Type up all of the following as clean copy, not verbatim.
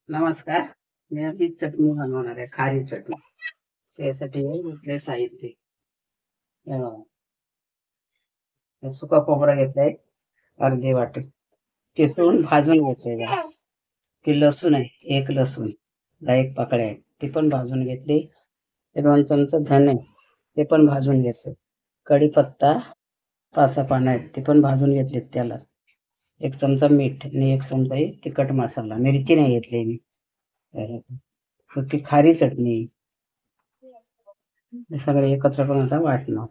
नमस्कार. मी ही चटणी बनवणार आहे, खारी चटणी. त्यासाठी हे घेतले साहित्य. हे बघा, हे सुका खोबरं घेतलंय अर्धी वाटी. किसून भाजून घेतले जरा. ती लसूण आहे, एक लसूण. 10 पाकळ्या आहेत, ती पण भाजून घेतली. हे 2 चमचे धणे, ते पण भाजून घेतले. कढीपत्ता 5-6 पानं आहेत, ती पण भाजून घेतलीत त्याला. 1 चमचा मीठ आणि 1 चमचा हे तिखट मसाला. मिरची नाही घेतली मी. सुकी खारी चटणी. हे सगळे एकत्र करून आता वाटणं.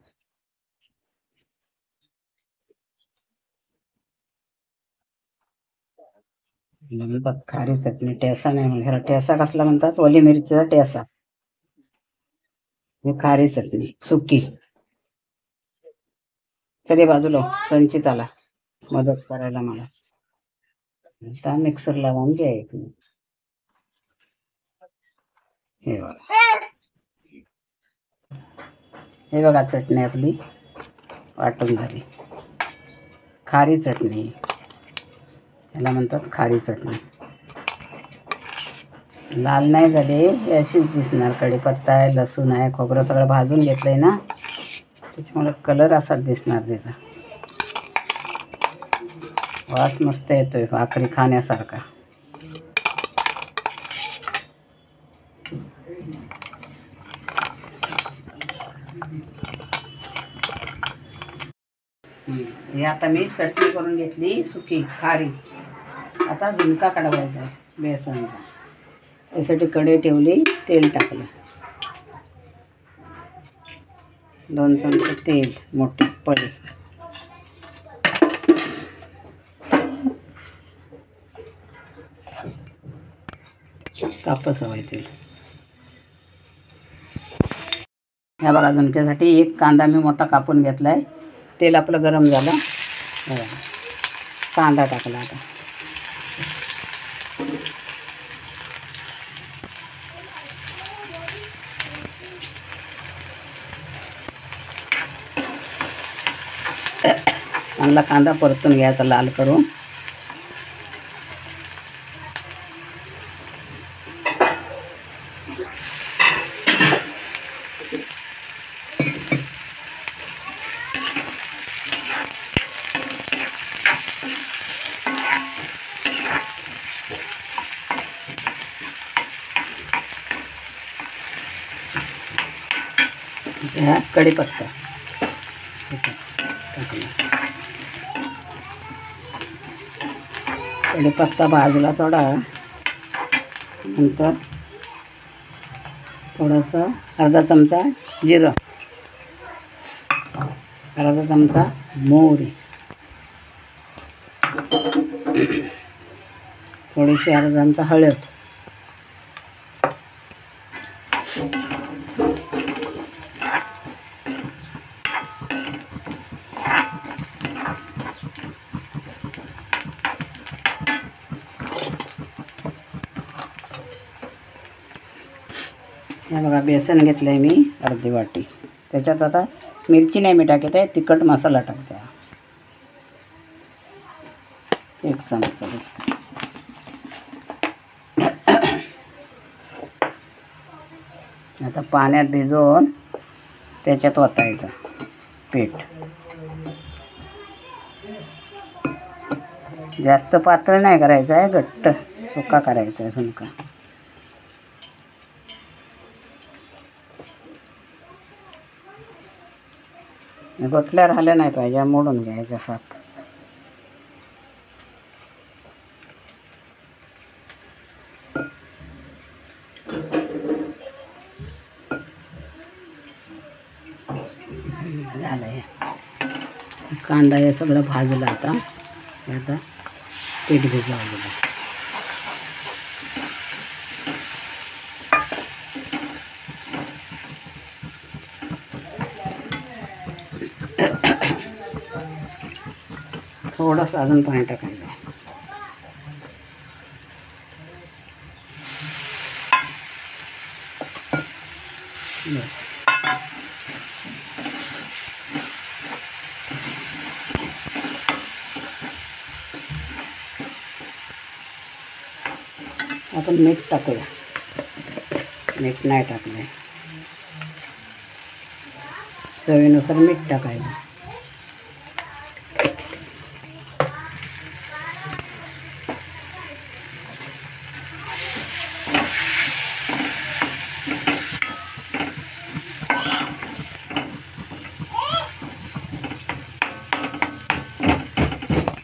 म्हणतात खारी चटणी, ठेसा नाही म्हणून. ह्याला ठेसा कसला म्हणतात? ओली मिरचीचा ठेसा. ही खारी चटणी सुकी. चले बाजूला हो, संचित आला मदत करायला मला. आता मिक्सर लावून घ्या एक मिनिट. हे बघा, हे बघा चटणी आपली वाटून झाली. खारी चटणी, याला म्हणतात खारी चटणी. लाल नाही झाली, ही अशीच दिसणार. कढीपत्ता आहे, लसूण आहे, खोबरं सगळं भाजून घेतलंय ना, त्याच्यामुळे कलर असाच दिसणार त्याचा. वास मस्त येतोय, भाकरी खाण्यासारखा. हे आता मी चटणी करून घेतली सुकी खारी. आता झुणका काढवायचा आहे बेसनचा. त्यासाठी कढई ठेवली, तेल टाकलं. 2 चमचे तेल, मोठी पळी. तापस हवंय तेल. ह्या बघा, झुणक्यासाठी 1 कांदा मी मोठा कापून घेतलाय. तेल आपलं गरम झालं. कांदा टाकला आता. चांगला कांदा परतून घ्यायचा लाल करून. ह्या कढीपत्ता टाकला. कढीपत्ता भाजला थोडा, नंतर थोडंसं अर्धा चमचा जिरं, अर्धा चमचा मोहरी, थोडीशी अर्धा चमचा हळद, हे बघा बेसन घेतलं आहे मी अर्धी वाटी. त्याच्यात आता मिरची नाही मी टाकत आहे, तिखट मसाला टाकते. 1 चमचा. आता पाण्यात भिजवून त्याच्यात ओतायचं पीठ. जास्त पातळ नाही करायचं आहे, घट्ट सुका करायचा आहे झुणका. गोटल्या राहिल्या नाही पाहिजे, मोडून घ्यायच्या साप. झालं आहे. कांदा हे सगळं भाजलं. आता पीठ भिजवलेलं. थोडंसं अजून पाणी टाकायचं. बस. आपण मीठ टाकूया. मीठ नाही टाकलंय. चवीनुसार मीठ टाकायचं.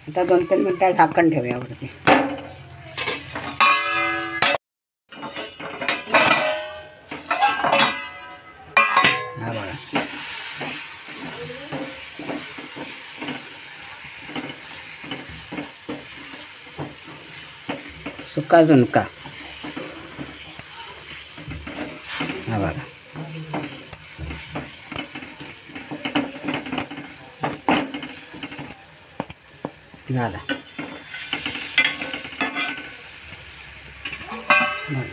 आता 2-3 मिनिटं झाकण ठेवूया वरती. हा बघा, सुका झुणका. हा बघा, झाला.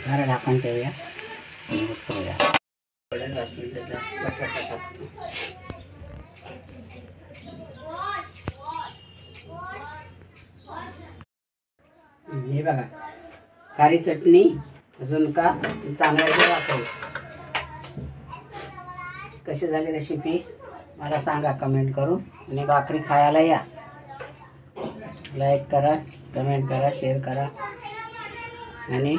जरा ढाकण ठेवूया. उतरूया. बटाटा टाकतो. हे बघा, खारी चटणी, झुणका, तांदळाची भाकरी. कशी झाली रेसिपी मला सांगा कमेंट करून. आणि भाकरी खायला या. लाईक करा, कमेंट करा, शेअर करा आणि